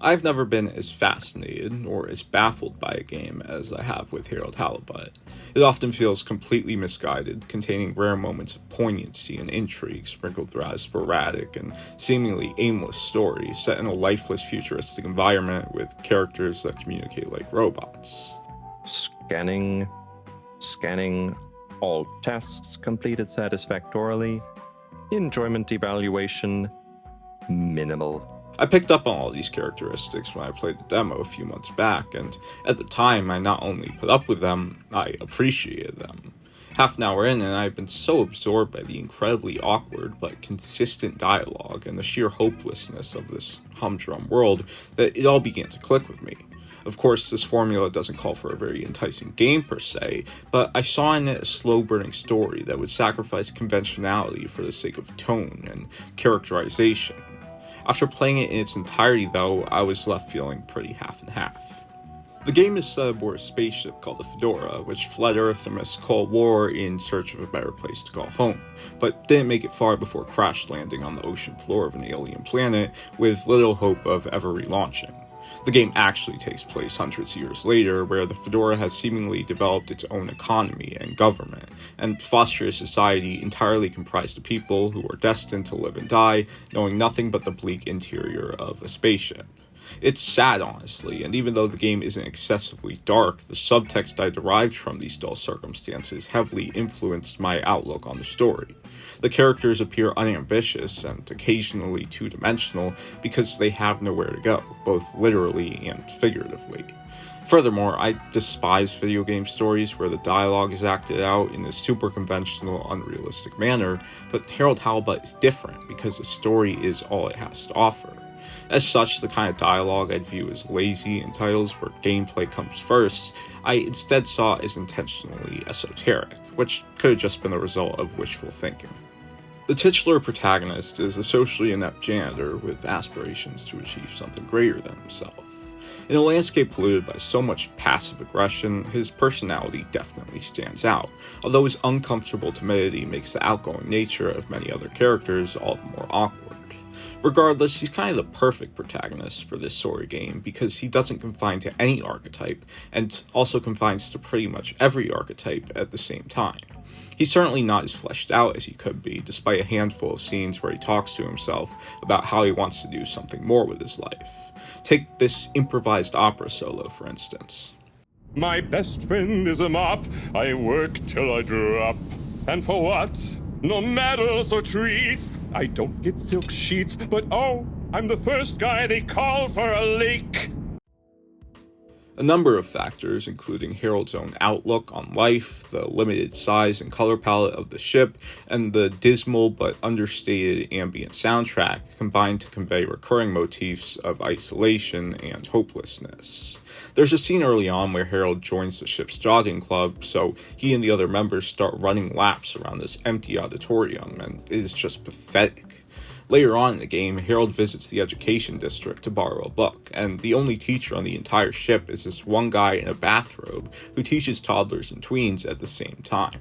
I've never been as fascinated or as baffled by a game as I have with Harold Halibut. It often feels completely misguided, containing rare moments of poignancy and intrigue sprinkled throughout a sporadic and seemingly aimless story set in a lifeless futuristic environment with characters that communicate like robots. Scanning. All tests completed satisfactorily. Enjoyment evaluation minimal. I picked up on all these characteristics when I played the demo a few months back, and at the time I not only put up with them, I appreciated them. Half an hour in, and I've been so absorbed by the incredibly awkward but consistent dialogue and the sheer hopelessness of this humdrum world that it all began to click with me. Of course, this formula doesn't call for a very enticing game per se, but I saw in it a slow-burning story that would sacrifice conventionality for the sake of tone and characterization. After playing it in its entirety, though, I was left feeling pretty half and half. The game is set aboard a spaceship called the Fedora, which fled Earth amidst Cold War in search of a better place to call home, but didn't make it far before crash landing on the ocean floor of an alien planet with little hope of ever relaunching. The game actually takes place hundreds of years later, where the Fedora has seemingly developed its own economy and government, and fosters a society entirely comprised of people who are destined to live and die, knowing nothing but the bleak interior of a spaceship. It's sad, honestly, and even though the game isn't excessively dark, the subtext I derived from these dull circumstances heavily influenced my outlook on the story. The characters appear unambitious and occasionally two-dimensional because they have nowhere to go, both literally and figuratively. Furthermore, I despise video game stories where the dialogue is acted out in a super conventional, unrealistic manner, but Harold Halibut is different because the story is all it has to offer. As such, the kind of dialogue I'd view as lazy in titles where gameplay comes first, I instead saw as intentionally esoteric, which could have just been the result of wishful thinking. The titular protagonist is a socially inept janitor with aspirations to achieve something greater than himself. In a landscape polluted by so much passive aggression, his personality definitely stands out, although his uncomfortable timidity makes the outgoing nature of many other characters all the more awkward. Regardless, he's kind of the perfect protagonist for this sort of game because he doesn't confine to any archetype, and also confines to pretty much every archetype at the same time. He's certainly not as fleshed out as he could be, despite a handful of scenes where he talks to himself about how he wants to do something more with his life. Take this improvised opera solo, for instance. My best friend is a mop. I work till I drop. And for what? No medals or treats. I don't get silk sheets, but oh, I'm the first guy they call for a leak. A number of factors, including Harold's own outlook on life, the limited size and color palette of the ship, and the dismal but understated ambient soundtrack, combine to convey recurring motifs of isolation and hopelessness. There's a scene early on where Harold joins the ship's jogging club, so he and the other members start running laps around this empty auditorium, and it is just pathetic. Later on in the game, Harold visits the education district to borrow a book, and the only teacher on the entire ship is this one guy in a bathrobe who teaches toddlers and tweens at the same time.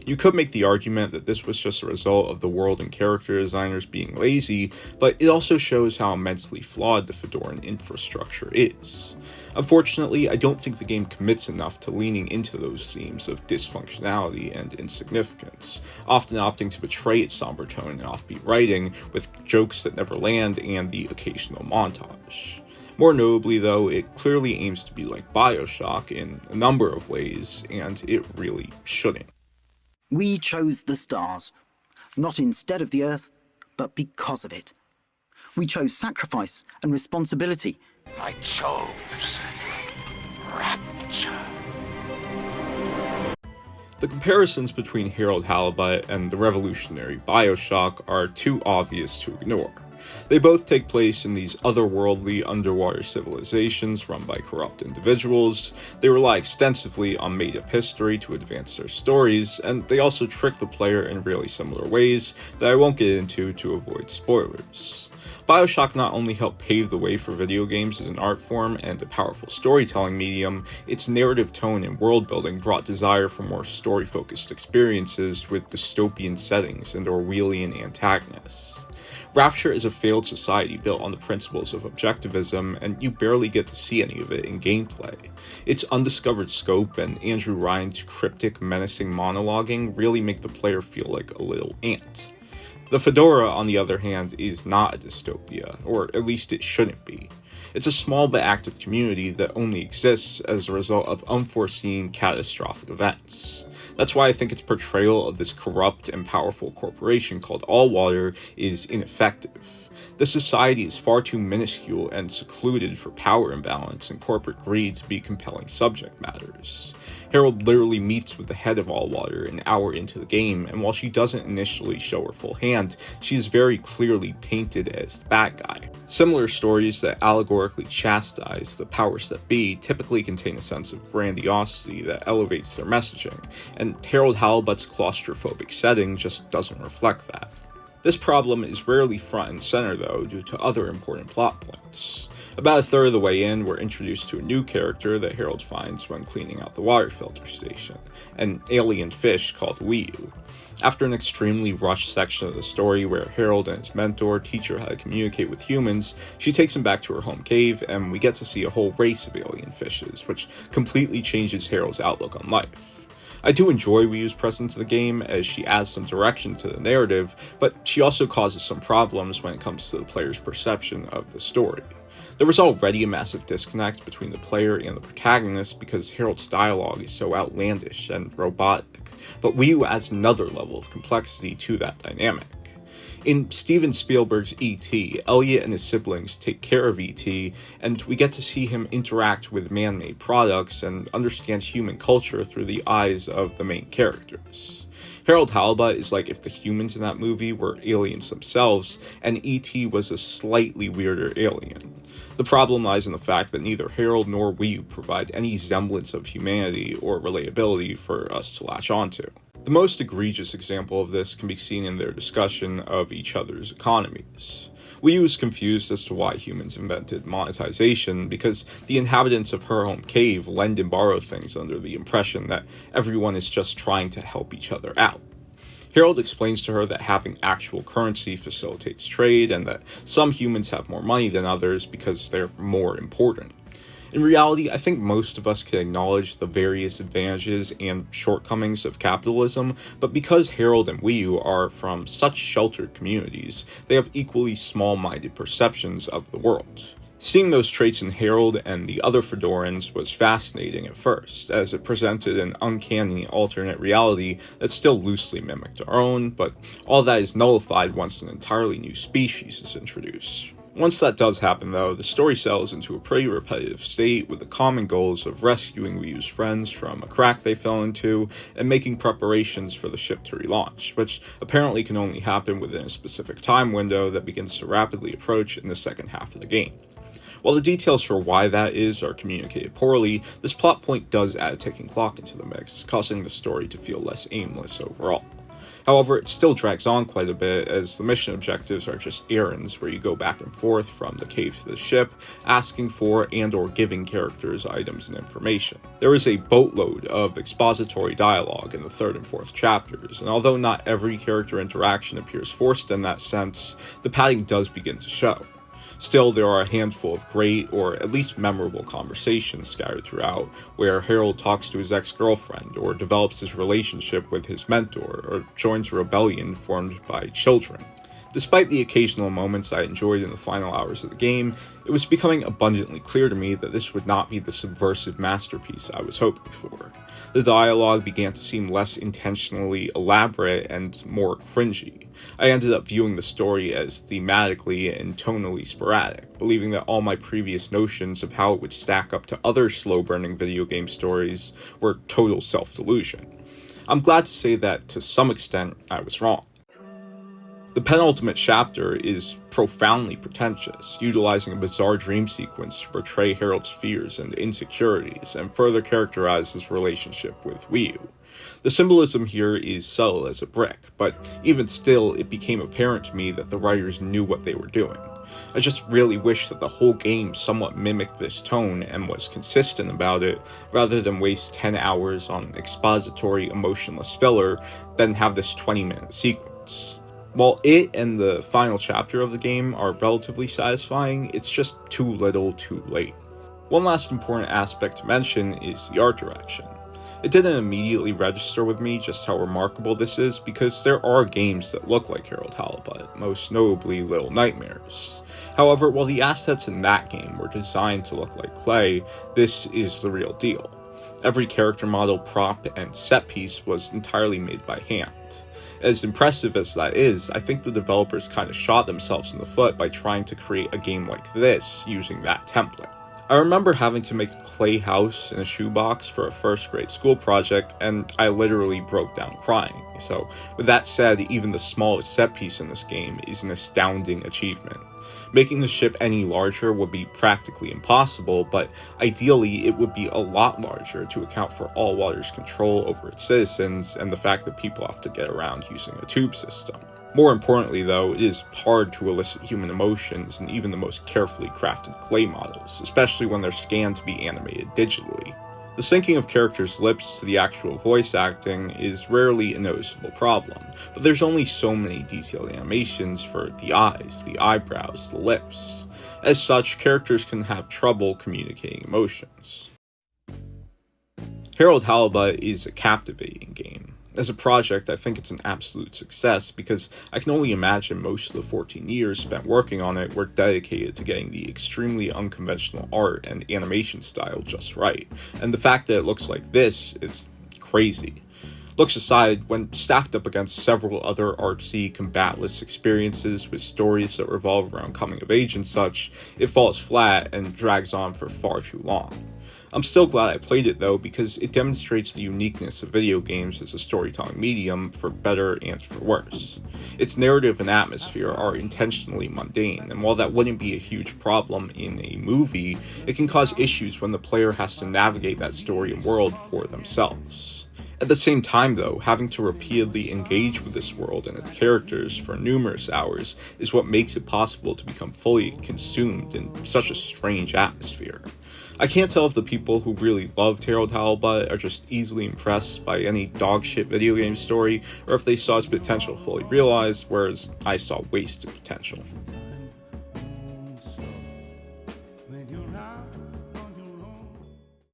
You could make the argument that this was just a result of the world and character designers being lazy, but it also shows how immensely flawed the Fedoran infrastructure is. Unfortunately, I don't think the game commits enough to leaning into those themes of dysfunctionality and insignificance, often opting to betray its somber tone and offbeat writing with jokes that never land and the occasional montage. More notably, though, it clearly aims to be like BioShock in a number of ways, and it really shouldn't. We chose the stars, not instead of the Earth, but because of it. We chose sacrifice and responsibility. I chose rapture. The comparisons between Harold Halibut and the revolutionary BioShock are too obvious to ignore. They both take place in these otherworldly underwater civilizations run by corrupt individuals. They rely extensively on made-up history to advance their stories, and they also trick the player in really similar ways that I won't get into to avoid spoilers. BioShock not only helped pave the way for video games as an art form and a powerful storytelling medium, its narrative tone and world building brought desire for more story-focused experiences with dystopian settings and Orwellian antagonists. Rapture is a failed society built on the principles of objectivism, and you barely get to see any of it in gameplay. Its undiscovered scope and Andrew Ryan's cryptic, menacing monologuing really make the player feel like a little ant. The Fedora, on the other hand, is not a dystopia, or at least it shouldn't be. It's a small but active community that only exists as a result of unforeseen, catastrophic events. That's why I think its portrayal of this corrupt and powerful corporation called Allwater is ineffective. The society is far too minuscule and secluded for power imbalance and corporate greed to be compelling subject matters. Harold literally meets with the head of Allwater an hour into the game, and while she doesn't initially show her full hand, she is very clearly painted as the bad guy. Similar stories that allegorically chastise the powers that be typically contain a sense of grandiosity that elevates their messaging, and Harold Halibut's claustrophobic setting just doesn't reflect that. This problem is rarely front and center, though, due to other important plot points. About a third of the way in, we're introduced to a new character that Harold finds when cleaning out the water filter station, an alien fish called Wiyu. After an extremely rushed section of the story where Harold and his mentor teach her how to communicate with humans, she takes him back to her home cave, and we get to see a whole race of alien fishes, which completely changes Harold's outlook on life. I do enjoy Wiyu's presence in the game as she adds some direction to the narrative, but she also causes some problems when it comes to the player's perception of the story. There was already a massive disconnect between the player and the protagonist because Harold's dialogue is so outlandish and robotic, but Wiyu adds another level of complexity to that dynamic. In Steven Spielberg's E.T., Elliot and his siblings take care of E.T., and we get to see him interact with man-made products and understand human culture through the eyes of the main characters. Harold Halibut is like if the humans in that movie were aliens themselves, and E.T. was a slightly weirder alien. The problem lies in the fact that neither Harold nor Wiyu provide any semblance of humanity or relatability for us to latch onto. The most egregious example of this can be seen in their discussion of each other's economies. Wiyu is confused as to why humans invented monetization because the inhabitants of her home cave lend and borrow things under the impression that everyone is just trying to help each other out. Harold explains to her that having actual currency facilitates trade and that some humans have more money than others because they're more important. In reality, I think most of us can acknowledge the various advantages and shortcomings of capitalism, but because Harold and Wiyu are from such sheltered communities, they have equally small-minded perceptions of the world. Seeing those traits in Harold and the other Fedorans was fascinating at first, as it presented an uncanny alternate reality that still loosely mimicked our own, but all that is nullified once an entirely new species is introduced. Once that does happen, though, the story settles into a pretty repetitive state with the common goals of rescuing Wiyu's friends from a crack they fell into and making preparations for the ship to relaunch, which apparently can only happen within a specific time window that begins to rapidly approach in the second half of the game. While the details for why that is are communicated poorly, this plot point does add a ticking clock into the mix, causing the story to feel less aimless overall. However, it still drags on quite a bit as the mission objectives are just errands where you go back and forth from the cave to the ship, asking for and or giving characters items and information. There is a boatload of expository dialogue in the third and fourth chapters, and although not every character interaction appears forced in that sense, the padding does begin to show. Still, there are a handful of great, or at least memorable conversations scattered throughout, where Harold talks to his ex-girlfriend, or develops his relationship with his mentor, or joins a rebellion formed by children. Despite the occasional moments I enjoyed in the final hours of the game, it was becoming abundantly clear to me that this would not be the subversive masterpiece I was hoping for. The dialogue began to seem less intentionally elaborate and more cringy. I ended up viewing the story as thematically and tonally sporadic, believing that all my previous notions of how it would stack up to other slow-burning video game stories were total self-delusion. I'm glad to say that, to some extent, I was wrong. The penultimate chapter is profoundly pretentious, utilizing a bizarre dream sequence to portray Harold's fears and insecurities, and further characterize his relationship with Wiyu. The symbolism here is subtle as a brick, but even still, it became apparent to me that the writers knew what they were doing. I just really wish that the whole game somewhat mimicked this tone and was consistent about it, rather than waste 10 hours on expository, emotionless filler, then have this 20-minute sequence. While it and the final chapter of the game are relatively satisfying, it's just too little too late. One last important aspect to mention is the art direction. It didn't immediately register with me just how remarkable this is because there are games that look like Harold Halibut, most notably Little Nightmares. However, while the assets in that game were designed to look like clay, this is the real deal. Every character model, prop, and set piece was entirely made by hand. As impressive as that is, I think the developers kind of shot themselves in the foot by trying to create a game like this using that template. I remember having to make a clay house in a shoebox for a first grade school project, and I literally broke down crying. So, with that said, even the smallest set piece in this game is an astounding achievement. Making the ship any larger would be practically impossible, but ideally it would be a lot larger to account for All Water's control over its citizens and the fact that people have to get around using a tube system. More importantly, though, it is hard to elicit human emotions in even the most carefully crafted clay models, especially when they're scanned to be animated digitally. The syncing of characters' lips to the actual voice acting is rarely a noticeable problem, but there's only so many detailed animations for the eyes, the eyebrows, the lips. As such, characters can have trouble communicating emotions. Harold Halibut is a captivating game. As a project, I think it's an absolute success because I can only imagine most of the 14 years spent working on it were dedicated to getting the extremely unconventional art and animation style just right. And the fact that it looks like this is crazy. Looks aside, when stacked up against several other artsy, combatless experiences with stories that revolve around coming of age and such, it falls flat and drags on for far too long. I'm still glad I played it though, because it demonstrates the uniqueness of video games as a storytelling medium, for better and for worse. Its narrative and atmosphere are intentionally mundane, and while that wouldn't be a huge problem in a movie, it can cause issues when the player has to navigate that story and world for themselves. At the same time though, having to repeatedly engage with this world and its characters for numerous hours is what makes it possible to become fully consumed in such a strange atmosphere. I can't tell if the people who really loved Harold Halibut are just easily impressed by any dogshit video game story, or if they saw its potential fully realized, whereas I saw wasted potential.